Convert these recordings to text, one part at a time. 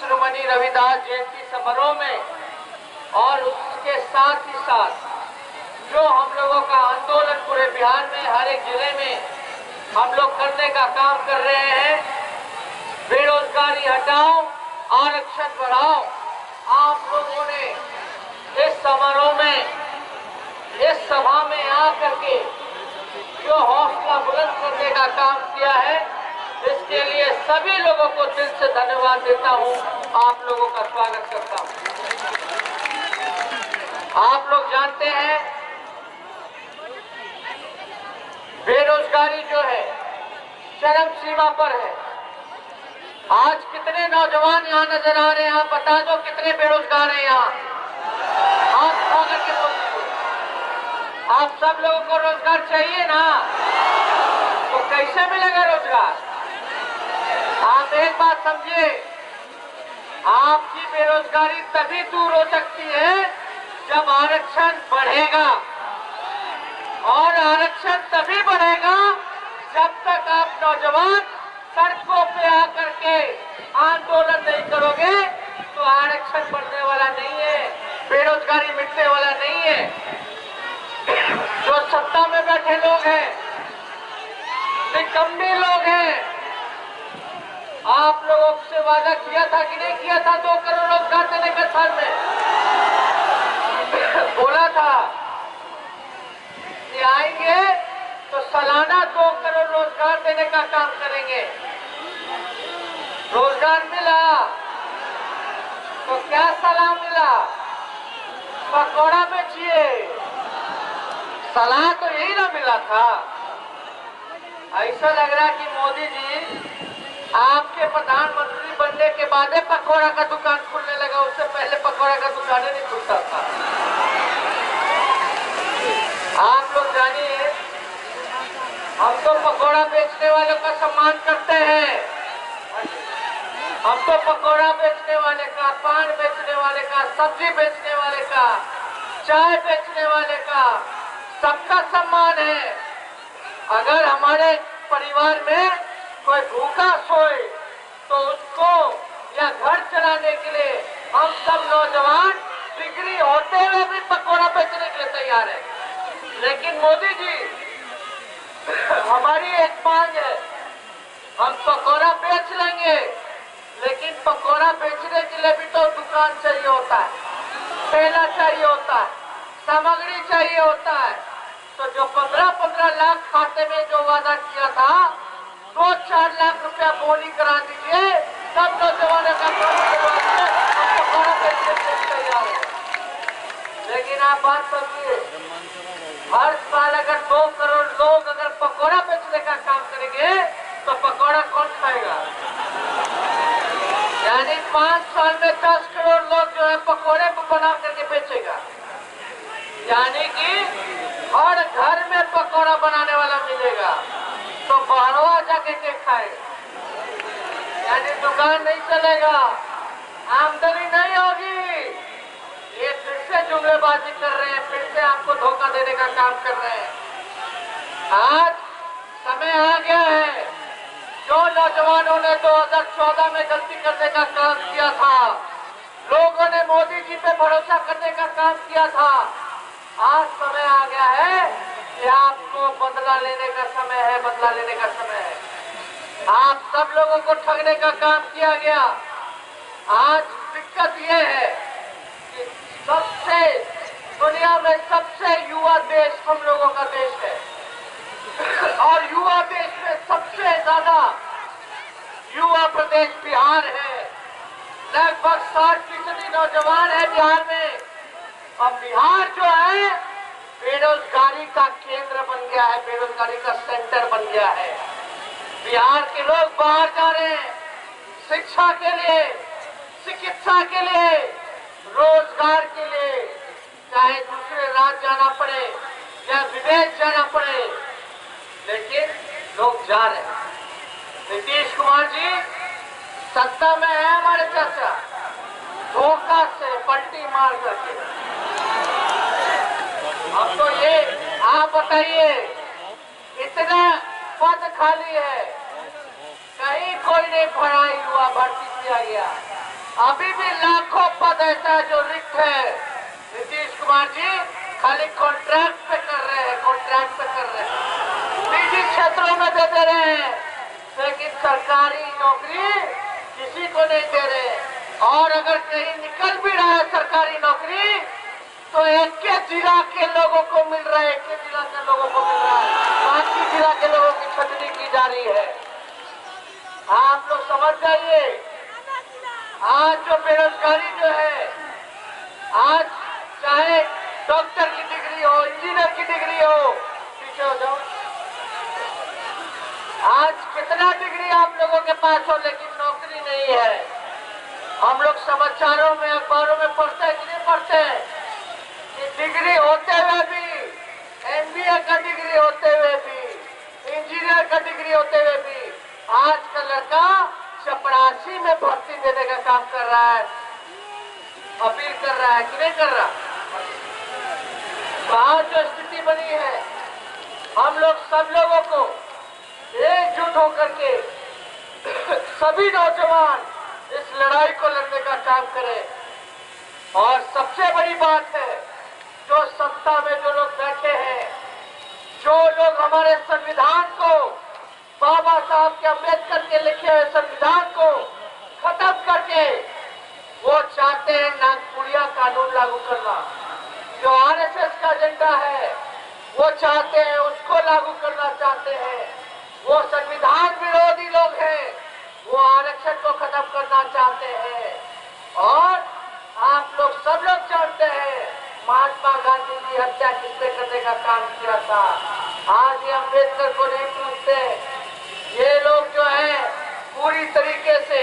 शिरोमणि रविदास जयंती समारोह में और उसके साथ ही साथ जो हम लोगों का आंदोलन पूरे बिहार में हर एक जिले में हम लोग करने का काम कर रहे हैं, बेरोजगारी हटाओ, आरक्षण बढ़ाओ। आप लोगों ने इस समारोह में, इस सभा में आकर के जो हौसला बुलंद करने का काम किया है, इसके लिए सभी लोगों को दिल से धन्यवाद देता हूं, आप लोगों का स्वागत करता हूं। आप लोग जानते हैं बेरोजगारी जो है चरम सीमा पर है। आज कितने नौजवान यहाँ नजर आ रहे हैं, आप बता दो कितने बेरोजगार हैं यहाँ, हाथ उठा करके बोलिए। आप सब लोगों को रोजगार चाहिए ना, तो कैसे मिलेगा रोजगार? आप एक बात समझिए, आपकी बेरोजगारी तभी दूर हो सकती है जब आरक्षण बढ़ेगा, और आरक्षण तभी बढ़ेगा जब तक आप नौजवान सड़कों पे आकर के आंदोलन नहीं करोगे तो आरक्षण बढ़ने वाला नहीं है, बेरोजगारी मिटने वाला नहीं है। जो सत्ता में बैठे लोग हैं, निकम्मे लोग हैं, आप लोगों से वादा किया था कि नहीं किया था 2 करोड़ रोजगार देने के साल में? बोला था कि आएंगे तो सालाना 2 करोड़ रोजगार देने का काम करेंगे। रोजगार मिला तो क्या सलाह मिला? पकौड़ा बेचिए। सलाह तो यही ना मिला था। ऐसा लग रहा कि मोदी जी आपके प्रधानमंत्री बनने के बाद पकौड़ा का दुकान खुलने लगा, उससे पहले पकौड़ा का दुकान ही नहीं खुलता था। आप लोग जानिए, हम तो पकौड़ा बेचने वालों का सम्मान करते हैं। हम तो पकौड़ा बेचने वाले का, पान बेचने वाले का, सब्जी बेचने वाले का, चाय बेचने वाले का, सबका सम्मान है। अगर हमारे परिवार में कोई भूखा सोए तो उसको या घर चलाने के लिए हम सब नौजवान डिग्री होते हुए भी पकौड़ा बेचने के लिए तैयार है। लेकिन मोदी जी, हमारी एक मांग है, हम पकौड़ा बेच लेंगे, लेकिन पकौड़ा बेचने के लिए भी तो दुकान चाहिए होता है, ठेला चाहिए होता है, सामग्री चाहिए होता है। तो जो 15-15 लाख खाते में जो वादा किया था, 2-4 लाख रुपया बोली करा दीजिए, सब नौजवानों का काम करवा दीजिए, हम पकौड़ा बेचने के लिए तैयार है। लेकिन आप बात समझिए, हर साल अगर 2 करोड़ लोग अगर पकौड़ा बेचने का काम करेंगे तो पकौड़ा कौन खाएगा? यानी 5 साल में 10 करोड़ लोग जो है पकौड़े बना करके बेचेगा। यानी कि हर घर में पकौड़ा बनाने वाला मिलेगा, तो बाहरवा जाके के खाएगा। यानी दुकान नहीं चलेगा, आमदनी नहीं होगी। ये फिर से जुमलेबाजी कर रहे हैं, फिर से आपको धोखा देने का काम कर रहे हैं। आज समय आ गया है, जो नौजवानों ने 2014 में गलती करने का काम किया था, लोगों ने मोदी जी पे भरोसा करने का काम किया था, आज समय आ गया है कि आपको बदला लेने का समय है, बदला लेने का समय है। आप सब लोगों को ठगने का काम किया गया। आज दिक्कत ये है कि सबसे दुनिया में सबसे युवा देश हम लोगों का देश है, और युवा देश में सबसे ज्यादा युवा प्रदेश बिहार है। लगभग 60% नौजवान है बिहार में, और बिहार जो है बेरोजगारी का केंद्र बन गया है, बेरोजगारी का सेंटर बन गया है। बिहार के लोग बाहर जा रहे हैं शिक्षा के लिए, चिकित्सा के लिए, रोजगार के लिए, चाहे दूसरे राज्य जाना पड़े या विदेश जाना पड़े, लेकिन लोग जा रहे हैं। नीतीश कुमार जी सत्ता में है, हमारे चाचा धोखा से पलटी मार करके। अब तो ये आप बताइए, इतना पद खाली है, कहीं कोई नहीं भरा, युवा भर्ती किया गया। अभी भी लाखों पद ऐसा है जो रिक्त है। नीतीश कुमार जी खाली कॉन्ट्रैक्ट पे कर रहे हैं, कॉन्ट्रैक्ट पे कर रहे हैं, निजी क्षेत्रों में दे रहे हैं, लेकिन सरकारी नौकरी किसी को नहीं दे रहे। और अगर कहीं निकल भी रहा है सरकारी नौकरी तो एक जिला के लोगों को मिल रहा है, एक जिला के लोगों को मिल रहा है, बाकी जिला के लोगों की छटनी की जा रही है। आप लोग समझ जाइए, आज जो बेरोजगारी जो है, आज चाहे डॉक्टर की डिग्री हो, इंजीनियर की डिग्री हो, पीछे हो जाओ, आज कितना डिग्री आप लोगों के पास हो लेकिन नौकरी नहीं है। हम लोग समाचारों में, अखबारों में पढ़ते हैं कि नहीं पढ़ते हैं कि डिग्री होते हुए भी, एमबीए का डिग्री होते हुए भी, इंजीनियर का डिग्री होते हुए भी आज का लड़का चपरासी में भर्ती देने का काम कर रहा है, अपील कर रहा है कि नहीं कर रहा। आज जो स्थिति बनी है, हम लोग सब लोगों को एकजुट होकर के सभी नौजवान इस लड़ाई को लड़ने का काम करें। और सबसे बड़ी बात है, जो सत्ता में जो लोग बैठे हैं, जो लोग हमारे संविधान को, बाबा साहब के अम्बेडकर के लिखे हुए संविधान को खत्म करके वो चाहते हैं नागपुरिया कानून लागू करना, जो आरएसएस का एजेंडा है वो चाहते हैं, उसको लागू करना चाहते हैं। वो संविधान विरोधी लोग हैं, वो आरक्षण को खत्म करना चाहते हैं। और आप लोग सब लोग जानते हैं महात्मा गांधी की हत्या किसने करने का काम किया था। आज ये अम्बेडकर को नहीं पूछते। ये लोग जो है पूरी तरीके से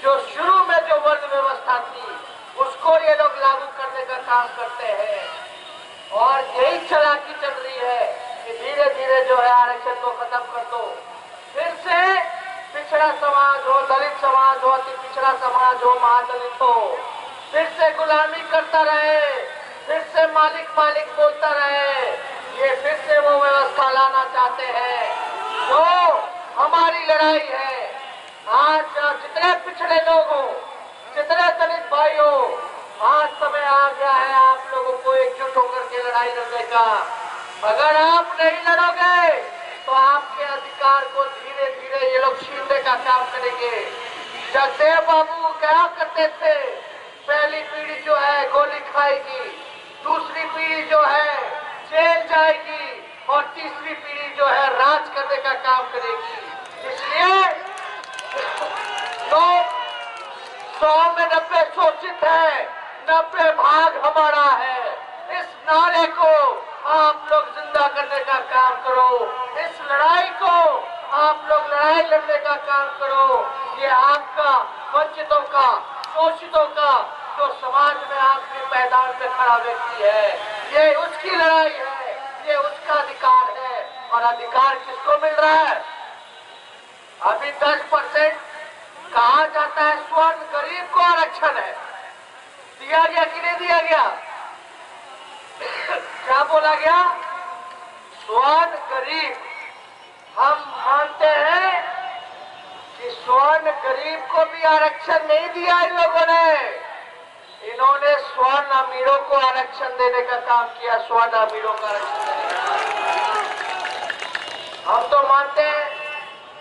जो शुरू में जो वर्ण व्यवस्था थी उसको ये लोग लागू करने का काम करते हैं। और यही चालाकी चल रही है कि धीरे धीरे जो है आरक्षण को खत्म कर दो, फिर से पिछड़ा समाज हो, दलित समाज हो, अति पिछड़ा समाज हो, महादलित हो, फिर से गुलामी करता रहे, फिर से मालिक मालिक बोलता रहे। ये फिर से वो व्यवस्था लाना चाहते हैं जो हमारी लड़ाई है। आज जितने पिछड़े लोग हो, जितने दलित भाई हो, आज समय आ गया है आप लोगों को एकजुट होकर के लड़ाई लड़ने का। अगर आप नहीं लड़ोगे तो आपके अधिकार को धीरे धीरे ये लोग छीनने का काम करेंगे। जगदेव बाबू क्या करते थे, पहली पीढ़ी जो है गोली खाएगी, दूसरी पीढ़ी जो है जेल जाएगी और तीसरी पीढ़ी जो है राज करने का काम करेगी। इसलिए तो 100 में 90 शोषित है, 90 भाग हमारा है। इस नारे को आप लोग जिंदा करने का काम करो, इस लड़ाई को आप लोग लड़ाई लड़ने का काम करो। ये आपका वंचितों का, शोषितों का, जो समाज में आपके मैदान में खड़ा व्यक्ति है, ये उसकी लड़ाई है, ये उसका अधिकार है। और अधिकार किसको मिल रहा है? अभी 10% कहा जाता है स्वर्ण गरीब को आरक्षण है, दिया गया कि नहीं दिया गया? क्या बोला गया? स्वर्ण गरीब। हम मानते हैं कि स्वर्ण गरीब को भी आरक्षण नहीं दिया इन लोगों ने। इन्होंने स्वर्ण अमीरों को आरक्षण देने का काम किया, स्वर्ण अमीरों का आरक्षण देने का। हम तो मानते हैं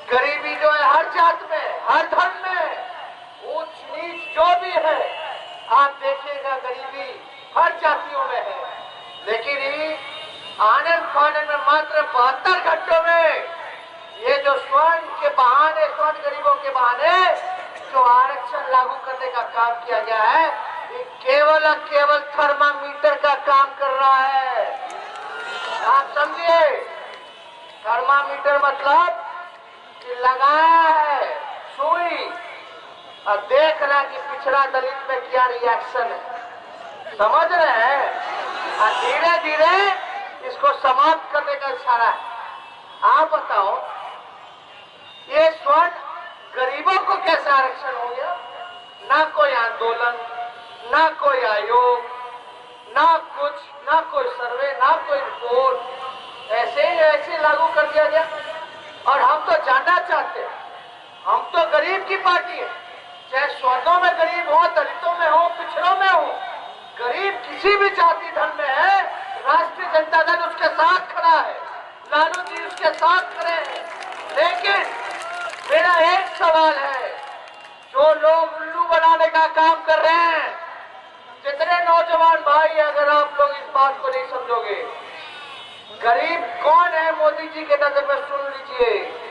गरीबी जो है हर जात में, हर धर्म में, ऊंच नीच जो भी है, आप देखिएगा गरीबी हर जातियों में है। लेकिन आनंद फानंद में मात्र 72 घंटों में ये जो स्वर्ण के बहाने, स्वर्ण गरीबों के बहाने जो आरक्षण लागू करने का काम किया गया है, ये केवल और केवल थर्मामीटर का काम कर रहा है। आप समझिए, थर्मामीटर मतलब कि लगाया है सुई और देख रहा कि पिछड़ा दलित में क्या रिएक्शन है, समझ रहे हैं? और धीरे धीरे इसको समाप्त करने का इशारा है। आप बताओ, ये स्वर्ण गरीबों को कैसे आरक्षण हो गया? ना कोई आंदोलन, ना कोई आयोग, ना कुछ, ना कोई सर्वे, ना कोई रिपोर्ट, ऐसे ही ऐसे लागू कर दिया गया। और हम तो जानना चाहते हैं, हम तो गरीब की पार्टी है, चाहे स्वादों में गरीब हो, दलितों में हो, पिछड़ों में हो, गरीब किसी भी जाति धर्म में है, राष्ट्रीय जनता दल उसके साथ खड़ा है, लालू जी उसके साथ खड़े हैं। लेकिन मेरा एक सवाल है, जो लोग उल्लू बनाने का काम कर रहे हैं, जितने नौजवान भाई, अगर आप लोग इस बात को नहीं समझोगे, गरीब कौन है मोदी जी के नजर में सुन लीजिए।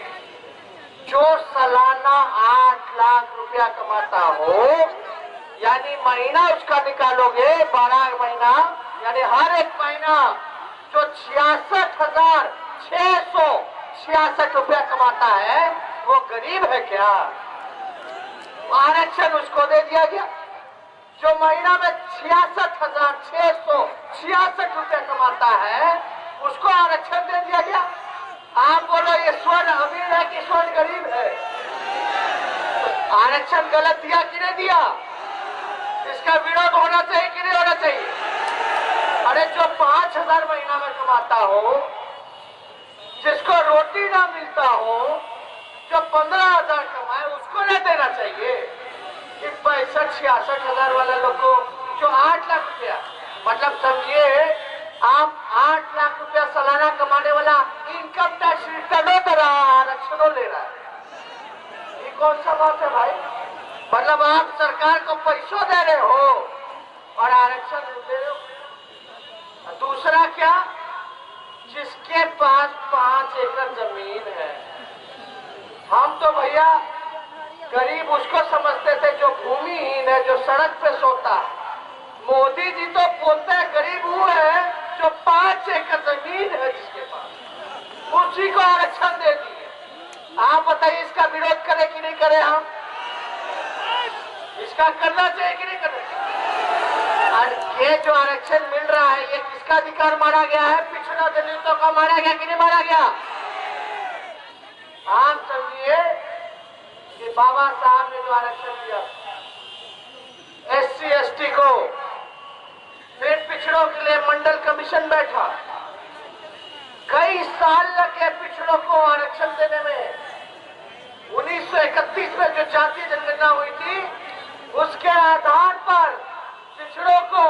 जो सालाना 8 लाख रुपया कमाता हो, यानी महीना उसका निकालोगे 12 महीना, यानी हर एक महीना जो 66,666 रुपया कमाता है, वो गरीब है क्या? आरक्षण उसको दे दिया गया। जो महीना में 66,666 रुपया कमाता है, उसको आरक्षण दे दिया गया। आप बोलो ये स्वर्ण अमीर है कि स्वर्ण गरीब है? आरक्षण गलत दिया कि नहीं दिया? इसका विरोध होना चाहिए कि नहीं होना चाहिए? अरे जो 5,000 महीना में कमाता हो, जिसको रोटी ना मिलता हो, जो 15,000 कमाए, उसको नहीं देना चाहिए? कि 65,000-66,000 वाला लोग को जो 8 लाख रुपया, मतलब समझिए आप 8 लाख रुपया सालाना कमाने वाला इनकम टैक्स रिटर्नों दे रहा है, आरक्षणों ले रहा है। ये कौन सा बात है भाई? मतलब आप सरकार को पैसों दे रहे हो और आरक्षण दे रहे हो। दूसरा क्या, जिसके पास 5 एकड़ जमीन है, हम तो भैया गरीब उसको समझते थे जो भूमिहीन है, जो सड़क पे सोता है। मोदी जी तो बोलते हैं गरीब वो है जो 5 एकड़ जमीन है जिसके पास, उसी को आरक्षण दे दिए। आप बताइए इसका विरोध करें कि नहीं करें? हम इसका करना चाहिए कि नहीं करना चाहिए? और ये जो आरक्षण मिल रहा है, ये किसका अधिकार मारा गया है? पिछड़ा दलितों का मारा गया कि नहीं मारा गया? आप समझिए कि बाबा साहब ने जो आरक्षण दिया SC ST को, फिर पिछड़ों के लिए मंडल कमीशन बैठा, कई साल लगे पिछड़ों को आरक्षण देने में। 1931 में जो जातीय जनगणना हुई थी, उसके आधार पर पिछड़ों को,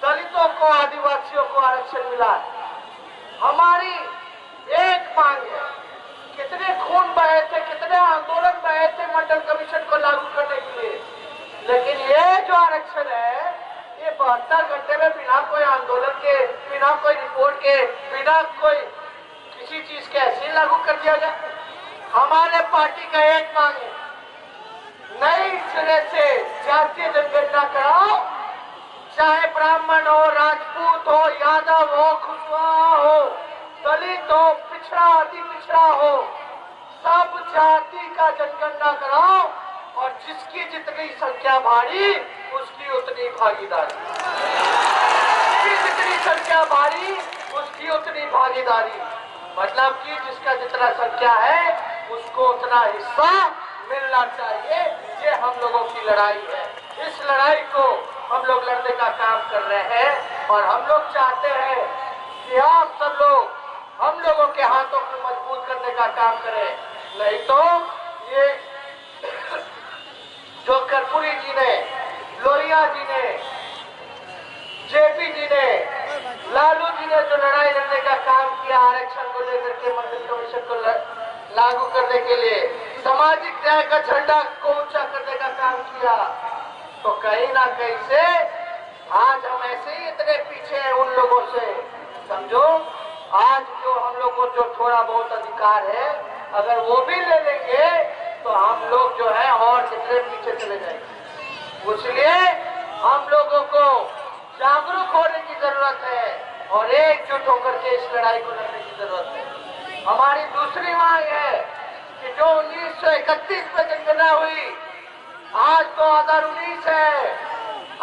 दलितों को, आदिवासियों को आरक्षण मिला। हमारी एक मांग है, कितने खून बहे थे, कितने आंदोलन बहे थे मंडल कमीशन को लागू करने के लिए, लेकिन ये जो आरक्षण है, ये 72 घंटे में बिना कोई आंदोलन के, बिना कोई रिपोर्ट के, बिना कोई किसी चीज के ऐसे ही लागू कर दिया गया। हमारे पार्टी का एक मांग है, नई सिरे से जातीय जनगणना कराओ, चाहे ब्राह्मण हो, राजपूत हो, यादव हो, कुशवाहा हो, दलित हो, पिछड़ा, अति पिछड़ा हो, सब जाति का जनगणना कराओ और जिसकी जितनी संख्या भारी उसकी उतनी भागीदारी, जिसकी जितनी संख्या भारी उसकी उतनी भागीदारी। मतलब कि जिसका जितना संख्या है उसको उतना हिस्सा मिलना चाहिए। ये हम लोगों की लड़ाई है। इस लड़ाई को हम लोग लड़ने का काम कर रहे हैं और हम लोग चाहते हैं कि आप सब लोग हम लोगों के हाथों को मजबूत करने का काम करें। नहीं तो ये जो कर्पूरी जी ने, लोहिया जी ने, जेपी जी ने, लालू जी ने जो लड़ाई लड़ने का काम किया आरक्षण को लेकर के, मंडल कमीशन को लागू करने के लिए, सामाजिक न्याय का झंडा को ऊंचा करने का काम किया, तो कहीं ना कहीं से आज हम ऐसे ही इतने पीछे हैं उन लोगों से। समझो, आज जो हम लोग को जो थोड़ा बहुत अधिकार है, अगर वो भी ले लेंगे तो हम लोग जो है और कितने पीछे चले जाएंगे। इसलिए हम लोगों को जागरूक होने की जरूरत है और एकजुट होकर के इस लड़ाई को लड़ने की जरूरत है। हमारी दूसरी मांग है कि जो 1931 में जनगणना हुई, आज 2019 है,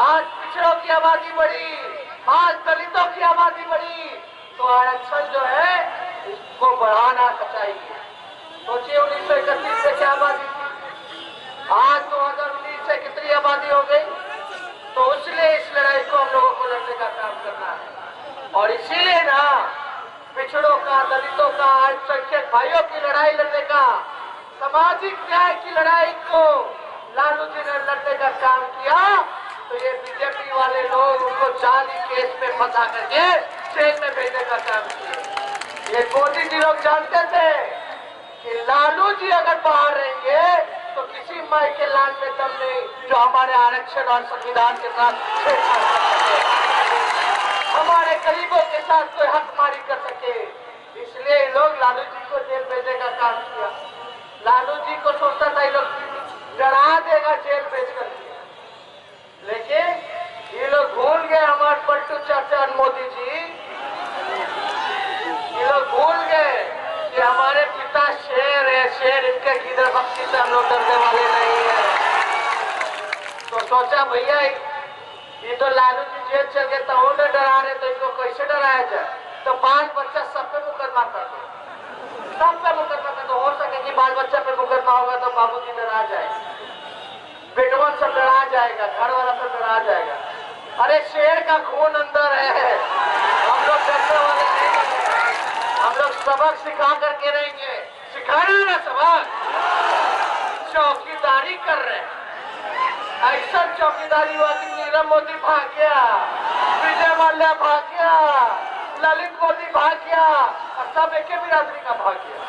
आज पिछड़ों की आबादी बढ़ी, आज दलितों की आबादी बढ़ी, तो आरक्षण जो है इसको बढ़ाना चाहिए। सोचिए 1931 से क्या आबादी थी, आज 2019 से कितनी आबादी हो गई। तो इसलिए इस लड़ाई को हम लोगों को लड़ने का काम करना है और इसीलिए ना पिछड़ों का, दलितों का, अल्पसंख्यक भाइयों की लड़ाई लड़ने का, सामाजिक न्याय की लड़ाई को लालू जी ने लड़ने का काम किया तो ये बीजेपी वाले लोग उनको जाली केस में फंसा करके जेल में भेजने का काम किया। ये मोदी जी लोग जानते थे कि लालू जी अगर बाहर रहेंगे तो किसी माई के लाल में दम नहीं जो हमारे आरक्षण और संविधान के साथ छेड़छाड़ कर सके, हमारे गरीबों के साथ कोई हकमारी कर सके। इसलिए लोग लालू जी को जेल भेजने का काम किया। लालू जी को सोचता था ये लोग डरा देगा जेल भेज कर, लेकिन ये लोग भूल गए हमारे पलटू चाचा मोदी जी, ये लोग भूल गए कि हमारे पिता शेर है, शेर इनके किधर भक्ति से हम लोग डरने वाले नहीं है। तो सोचा भैया ये तो लालू जी जेल चल गए तो उन्हें डरा रहे, तो इनको कैसे डराया जाए। तो बाल बच्चा सब पे मुकदमा कर दो, सब पे मुकदमा कर दो। हो सके कि बाल बच्चा पे मुकदमा होगा तो बाबू जी डरा जाए, बेटवन सब डरा जाएगा, घर वाला सब डरा जाएगा। अरे शेर का खून अंदर है, हम लोग डरने वाले नहीं, हम लोग सबक सिखा करके रहेंगे। सिखा रहे ना सबक, चौकीदारी कर रहे हैं। ऐसा चौकीदारी हुआ कि नीरव मोदी भाग गया, विजय माल्या भाग गया, ललित मोदी भाग गया और सब एक बिरादरी का भाग गया।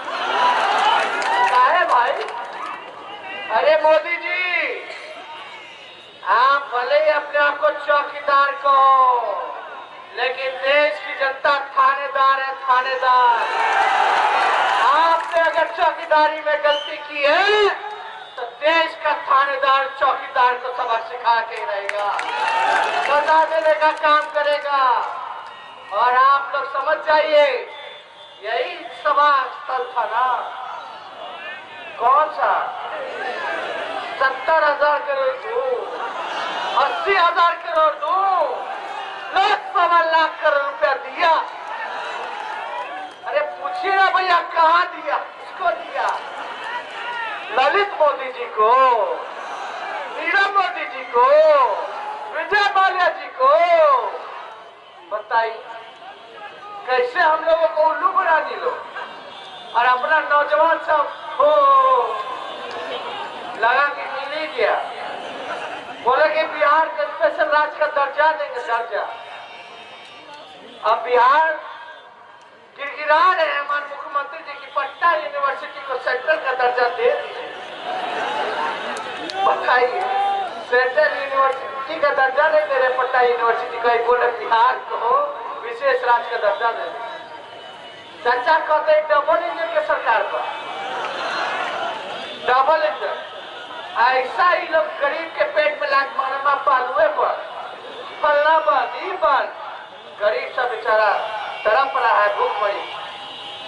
क्या है भाई? अरे मोदी जी आप भले ही अपने आप को चौकीदार कहो, लेकिन देश की जनता थानेदार है, थानेदार। आपने अगर चौकीदारी में गलती की है तो देश का थानेदार चौकीदार को सबक सिखा के रहेगा, सजा देने का काम करेगा। और आप लोग समझ जाइए यही सभा स्थल था ना, कौन सा 70,000 करोड़ दूं, 80,000 करोड़ दूं, 1,00,000 करोड़ रुपया दिया। अरे पूछिए ना भैया कहाँ दिया, किसको दिया? ललित मोदी जी को, नीरव मोदी जी को, विजय माल्या जी को। बताइए कैसे हम लोगों को उल्लू बना दी लोग, और अपना नौजवान सब हो लगा कि मिल ही गया। बोले कि बिहार को स्पेशल राज्य का दर्जा देंगे, दर्जा। अब बिहार गिड़गिड़ा रहे हैं हमारे मुख्यमंत्री जी की पटना यूनिवर्सिटी को सेंट्रल का दर्जा दे दिए। बताइए सेंट्रल यूनिवर्सिटी का दर्जा नहीं दे रहे पटना यूनिवर्सिटी को, बोले बिहार को विशेष राज्य का दर्जा दे दिए। चाचा कहते हैं डबल इंजन के सरकार पर, डबल इंजन। ऐसा ही लोग गरीब के पेट में लाख मारमा पालुए पर फलना बंद ही बंद, गरीब सा बेचारा तड़प रहा है, भूख मरी,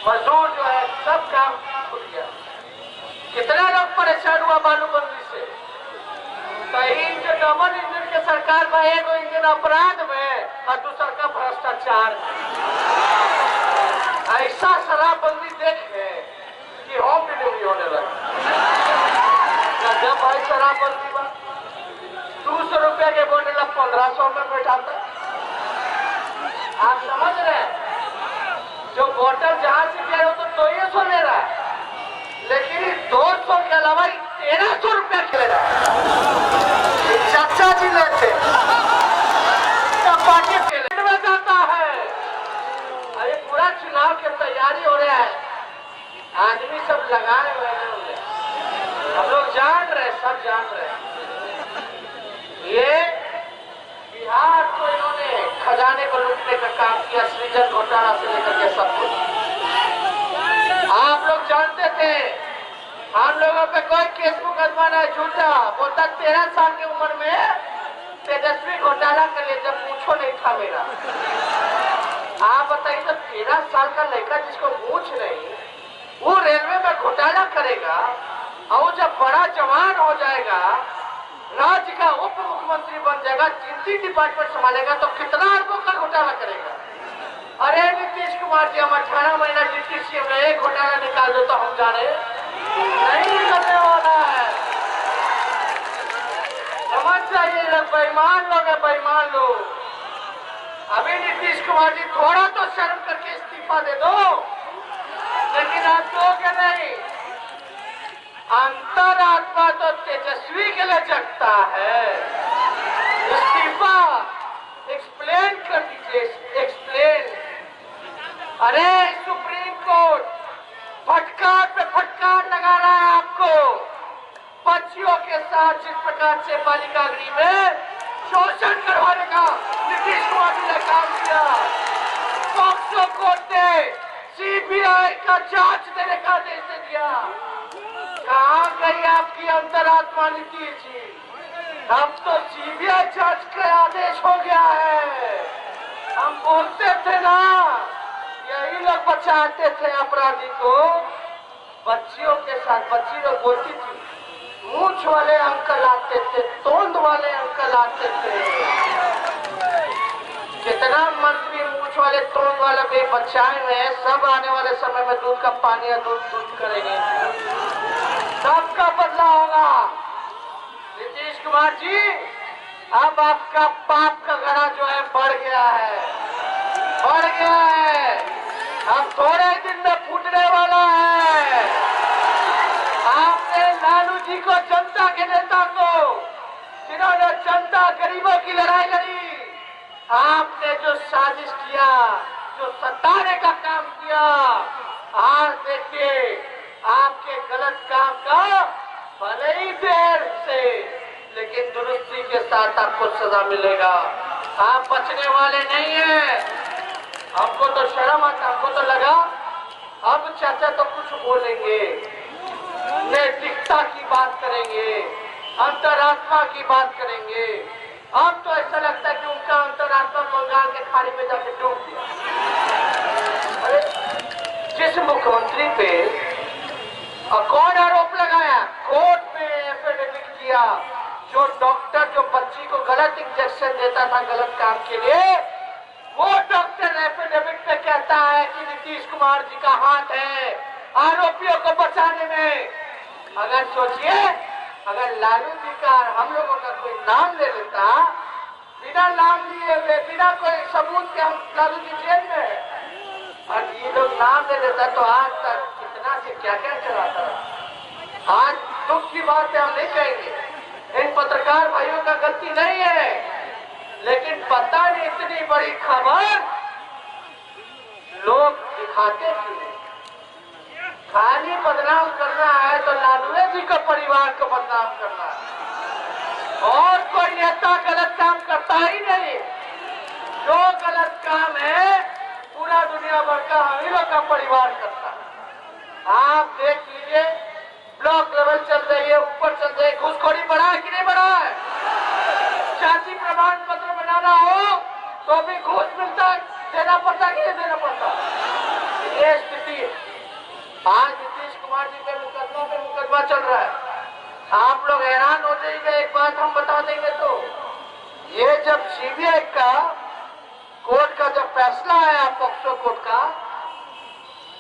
मजदूर जो है सब काम छूट गया। कितना लोग परेशान हुआ बालूबंदी से। कहीं जो डबल इंजन के सरकार में एक इंजन अपराध में और दूसरा का भ्रष्टाचार। ऐसा शराबबंदी देखे कि होम डिलीवरी होने लगी। जब भाई शराबबंदी बा 200 रुपया के बोतल 1500 में बैठाता। आप समझ रहे हैं, जो बोतल जहां से गया वो तो 200 ले रहा है, लेकिन 200 के अलावा 1300 रुपया खेल रहा है। चाचा जी लेते पार्टी खेलने में जाता है। अरे पूरा चुनाव की तैयारी हो रहा है, आदमी सब लगाए हुए हैं, हम लोग जान रहे, सब जान रहे हैं। ये बिहार को इन्होंने खजाने को लूटने का काम किया, सृजन घोटाला से लेकर के सब कुछ। आप लोग जानते थे हम लोगों पे कोई केस मुकदमा नहीं, झूठा बोलता। 13 साल की उम्र में तेजस्वी घोटाला के लिए जब पूछो नहीं था मेरा। आप बताइए तो 13 साल का लड़का जिसको पूछ नहीं, वो रेलवे में घोटाला करेगा, और जब बड़ा जवान हो जाएगा, राज्य का उप मुख्यमंत्री बन जाएगा, 3 डिपार्टमेंट संभालेगा, तो कितना अरबों का घोटाला करेगा। अरे नीतीश कुमार जी हम 18 महीना डिप्टी सीएम रहे, एक घोटाला निकाल दो तो हम जाने नहीं निकलने वाला है। समझ जाइए लोग बेईमान लोग है, बेईमान लोग। अभी नीतीश कुमार जी थोड़ा तो शर्म करके इस्तीफा दे दो, लेकिन आप दोगे नहीं। अंतरात्मा तो तेजस्वी के लिए जगता है। इस्तीफा एक्सप्लेन कर दीजिए, एक्सप्लेन। अरे सुप्रीम कोर्ट फटकार पे फटकार लगा रहा है आपको। बच्चियों के साथ जिस प्रकार से बालिका गृह में शोषण करवाने का नीतीश कुमार जी ने काम किया, पॉक्सो कोर्ट ने सीबीआई का जांच देने का आदेश दे दिया। कहां गई आपकी अंतरात्मा नीतीश जी? अब तो सीबीआई जांच का आदेश हो गया है। हम बोलते थे ना, यही लोग बचाते थे अपराधी को। बच्चियों के साथ बच्ची लोग बोलती थी, मूंछ वाले अंकल आते थे, तोंद वाले अंकल आते थे। कितना मंत्री मूंछ वाले तोंद वाले भी बचाए हुए हैं, सब आने वाले समय में दूध का पानी या दूध दूध करेंगे। सबका बदला होगा। नीतीश कुमार जी, अब आपका पाप का घड़ा जो है बढ़ गया है, बढ़ गया है। अब थोड़े दिन में फूटने वाला है। आपने लालू जी को, जनता के नेता को, जिन्होंने जनता गरीबों की लड़ाई लड़ी, आपने जो साजिश किया, जो सताने का काम किया, आज देखिए आपके गलत काम का भले ही देर से लेकिन दुरुस्ती के साथ आपको सजा मिलेगा। आप बचने वाले नहीं हैं। हमको तो शर्म आता, हमको तो लगा अब चाचा तो कुछ बोलेंगे, नैतिकता की बात करेंगे, अंतरात्मा की बात करेंगे। अब तो ऐसा लगता है कि उनका अंतरात्मा बंगाल के खाड़ी में जाके डूब गया। अरे जिस मुख्यमंत्री पे कौन आरोप लगाया, कोर्ट में एफिडेविट किया, जो डॉक्टर जो बच्ची को गलत इंजेक्शन देता था गलत काम के लिए, वो डॉक्टर एफिडेविट पे कहता है कि नीतीश कुमार जी का हाथ है आरोपियों को बचाने में। अगर सोचिए, अगर लालू जी का हम लोगों का कोई नाम ले लेता, बिना नाम लिए हुए, बिना कोई सबूत के हम लालू जी जेल में है, और ये लोग नाम ले लेता तो आज तक कितना से क्या क्या चलाता। आज दुख की बात है, हम नहीं कहेंगे, इन पत्रकार भाइयों का गलती नहीं है, लेकिन पता नहीं इतनी बड़ी खबर लोग दिखाते क्यों? खाली बदनाम करना है तो लालू जी का परिवार को बदनाम करना है, और कोई नेता गलत काम करता ही नहीं। जो गलत काम है पूरा दुनिया भर का हम ही लोग का परिवार करता है। आप देख लीजिए, ब्लॉक लेवल चल रही है, ऊपर चल रही है, घूसखोरी बढ़ा है कि नहीं बढ़ा है? जाति प्रमाण पत्र बनाना हो तो भी घूस मिलता, देना पड़ता कि नहीं देना पड़ता? ये स्थिति है। आज नीतीश कुमार जी पे मुकदमा चल रहा है। आप लोग हैरान हो जाएंगे, एक बात हम बता देंगे तो, ये जब सीबीआई का कोर्ट का जब फैसला आया पॉक्सो कोर्ट का,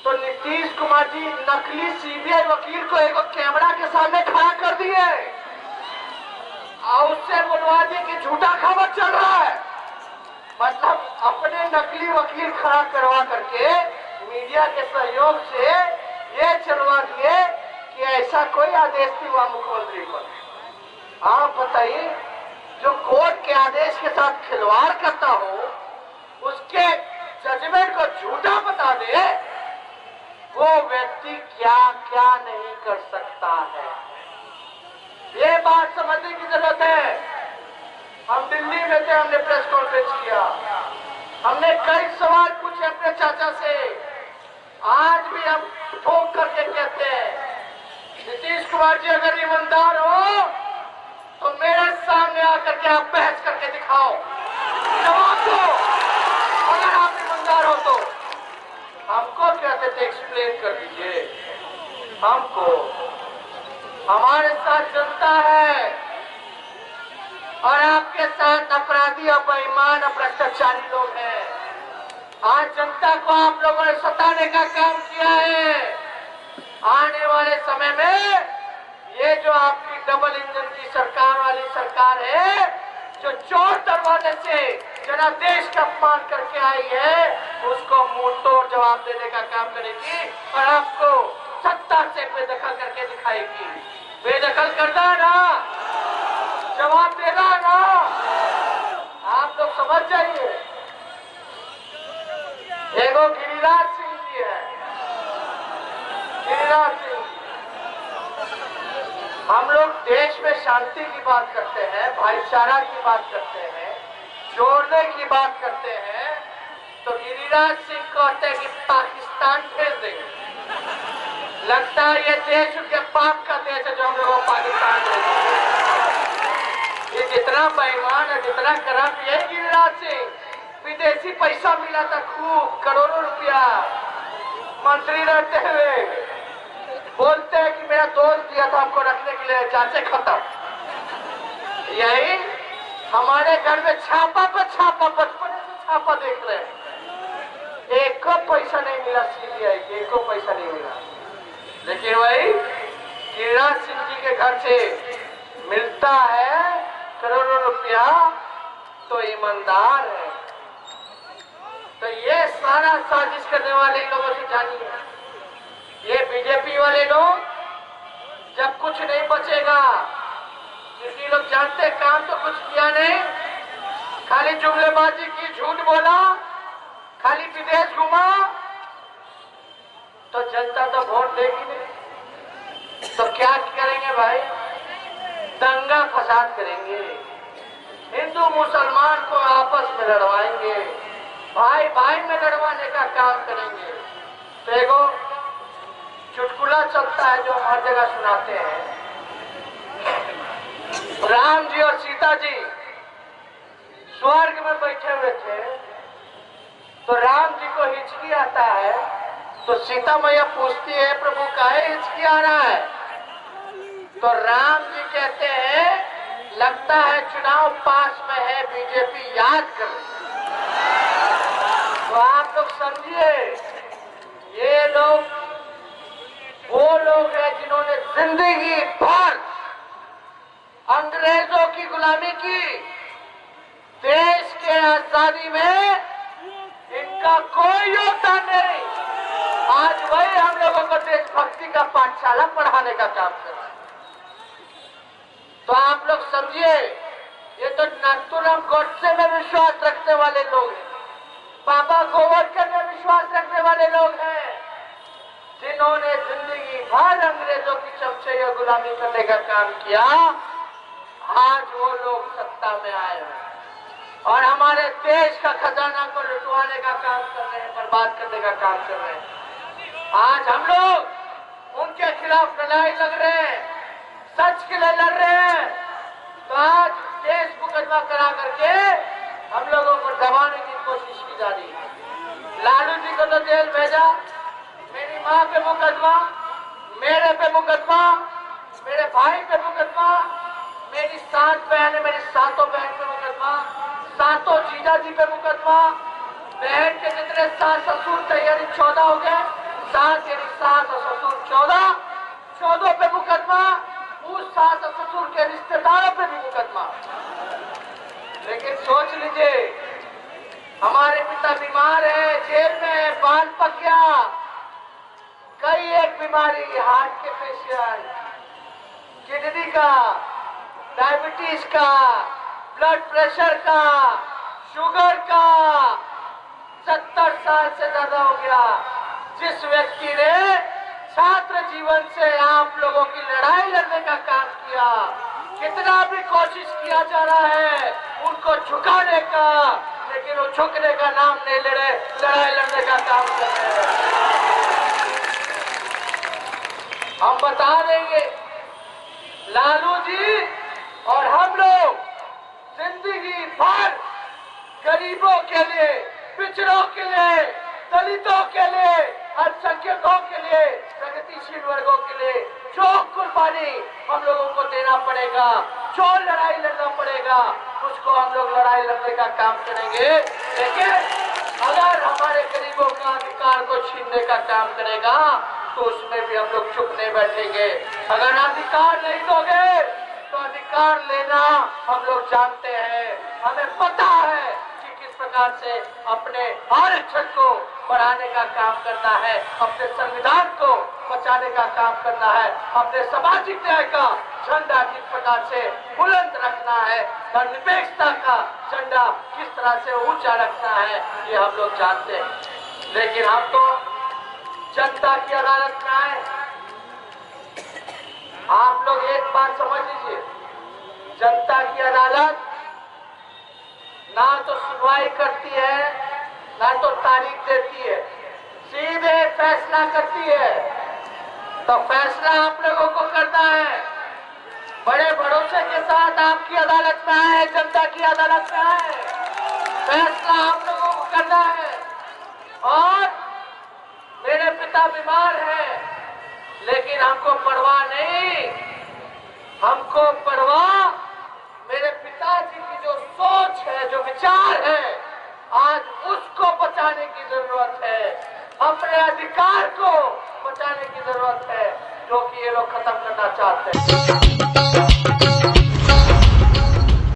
तो नीतीश कुमार जी नकली सीबीआई वकील को एक कैमरा के सामने खड़ा कर दिए और उससे बोलवा दिए कि झूठा खबर चल रहा है। मतलब अपने नकली वकील खड़ा करवा करके मीडिया के सहयोग से ये चलवा दिए कि ऐसा कोई आदेश नहीं हुआ मुख्यमंत्री पर। आप बताइए, जो कोर्ट के आदेश के साथ खिलवाड़ करता हो, उसके जजमेंट को झूठा बता दे, वो व्यक्ति क्या क्या नहीं कर सकता है। ये बात समझने की जरूरत है। हम दिल्ली में थे, हमने प्रेस कॉन्फ्रेंस किया, हमने कई सवाल पूछे अपने चाचा से। आज भी हम ठोक करके कहते हैं, नीतीश कुमार जी अगर ईमानदार हो तो मेरे सामने आकर के आप बहस करके दिखाओ, जवाब दो। अगर आप ईमानदार हो तो हमको कहते थे एक्सप्लेन कर दीजिए हमको। हमारे साथ जनता है और आपके साथ अपराधी और बेईमान और भ्रष्टाचारी लोग हैं। आज जनता को आप लोगों ने सताने का काम किया है। आने वाले समय में ये जो आपकी डबल इंजन की सरकार वाली सरकार है, जो चोर दरवाजे से जनादेश का अपमान करके आई है, उसको मुंह तोड़ जवाब देने का काम करेगी और आपको सत्ता से बेदखल करके दिखाएगी। बेदखल करना है ना, जवाब देना है ना, आप लोग समझ जाइए। एगो गिरिराज सिंह जी है, गिरिराज सिंह। हम लोग देश में शांति की बात करते हैं, भाईचारा की बात करते हैं, जोड़ने की बात करते हैं, तो गिरिराज सिंह कहते हैं कि पाकिस्तान भेज देंगे। लगता है ये देश उनके पाप का देश है जो हम लोगों को पाकिस्तान भेजेंगे। ये जितना बेईमान है, जितना करप्ट, ये गिरिराज सिंह। विदेशी पैसा मिला था खूब, करोड़ों रुपया, मंत्री रहते हुए बोलते हैं कि मेरा दोस्त दिया था हमको रखने के लिए, चाचे खत्म। यही हमारे घर में छापा पर छापा, बचपन से छापा देख रहे हैं, एक को पैसा नहीं मिला सीबीआई के, एक को पैसा नहीं मिला। लेकिन वही गिरिराज सिंह जी के घर से मिलता है करोड़ों रुपया, तो ईमानदार है। तो ये सारा साजिश करने वाले लोगों से जानिए, ये बीजेपी वाले लोग जब कुछ नहीं बचेगा, क्योंकि लोग जानते काम तो कुछ किया नहीं, खाली जुमलेबाजी की, झूठ बोला, खाली विदेश घुमा, तो जनता तो वोट देगी नहीं। तो क्या करेंगे भाई? दंगा फसाद करेंगे, हिंदू मुसलमान को आपस में लड़वाएंगे, भाई भाई में लड़वाने का काम करेंगे। तो एगो चुटकुला चलता है जो हम हर जगह सुनाते हैं। राम जी और सीता जी स्वर्ग में बैठे हुए थे, तो राम जी को हिचकी आता है, तो सीता मैया पूछती है प्रभु काहे हिचकी आ रहा है? तो राम जी कहते हैं लगता है चुनाव पास में है, बीजेपी याद कर रही है। तो आप लोग समझिए, ये लोग वो लोग हैं जिन्होंने जिंदगी भर अंग्रेजों की गुलामी की, देश के आजादी में इनका कोई योगदान नहीं। आज वही हम लोगों को देशभक्ति का पाठशाला पढ़ाने का काम कर रहे हैं। तो आप लोग समझिए, ये तो नाथूराम गोडसे में विश्वास रखने वाले लोग हैं, बाबा गोवरकर में विश्वास रखने वाले लोग हैं, जिन्होंने जिंदगी भर अंग्रेजों की चमचे या गुलामी करने का काम किया। आज वो लोग सत्ता में आए हैं और हमारे देश का खजाना को लुटवाने का काम कर रहे हैं, बर्बाद करने का काम कर रहे हैं। आज हम लोग उनके खिलाफ लड़ाई लड़ रहे हैं, सच के लिए लड़ रहे हैं। तो आज केस मुकदमा करा करके हम लोगों को दबाने की कोशिश की जा रही है। लालू जी को तो जेल भेजा, मेरी माँ पे मुकदमा, मेरे पे मुकदमा, मेरे भाई पे मुकदमा, मेरी 7 बहन है, मेरी 7 बहन पे मुकदमा, 7 जीजा जी पे मुकदमा, बहन के जितने सास ससुर थे यानी 14 हो गए, 7 यानी सास और ससुर 14 पे मुकदमा, उस सास और ससुर के रिश्तेदारों पे भी मुकदमा। लेकिन सोच लीजिए, हमारे पिता बीमार है, जेल में, बाल पक गया, कई एक बीमारी, हार्ट के पेशेंट, किडनी का, डायबिटीज का, ब्लड प्रेशर का, शुगर का, 70 साल से ज्यादा हो गया। जिस व्यक्ति ने छात्र जीवन से आप लोगों की लड़ाई लड़ने का काम किया, कितना भी कोशिश किया जा रहा है उनको झुकाने का, लेकिन वो झुकने का नाम नहीं ले रहे, लड़ाई लड़ने का काम कर रहे हैं। हम बता देंगे, लालू जी और हम लोग जिंदगी भर गरीबों के लिए, पिछड़ों के लिए, दलितों के लिए, अल्पसंख्यकों के लिए, प्रगतिशील वर्गों के लिए जो कुर्बानी हम लोगों को देना पड़ेगा, जो लड़ाई लड़ना पड़ेगा, उसको हम लोग लड़ाई लड़ने का काम करेंगे। लेकिन अगर हमारे गरीबों का अधिकार को छीनने का काम करेगा तो उसमें भी हम लोग चुप नहीं बैठेंगे। अगर अधिकार नहीं दोगे तो अधिकार लेना हम लोग जानते हैं, हमें पता है कि किस प्रकार से अपने आरक्षण को बढ़ाने का काम करना है, अपने संविधान को बचाने का काम करना है, अपने सामाजिक न्याय का झंडा किस प्रकार से बुलंद रखना है, धर्मनिरपेक्षता का झंडा किस तरह से ऊंचा रखना है, ये हम लोग जानते हैं। लेकिन हम तो जनता की अदालत में आए। आप लोग एक बात समझ लीजिए, जनता की अदालत ना तो सुनवाई करती है, ना तो तारीख देती है, सीधे फैसला करती है। तो फैसला आप लोगों को करना है। बड़े भरोसे के साथ आपकी अदालत में आए, जनता की अदालत में आए, फैसला आप लोगों को करना है। और मेरे पिता बीमार हैं, लेकिन हमको परवाह नहीं, हमको परवाह मेरे पिताजी की जो सोच है, जो विचार है, आज उसको बचाने की जरूरत है, अपने अधिकार को बचाने की जरूरत है, जो कि ये लोग खत्म करना चाहते हैं।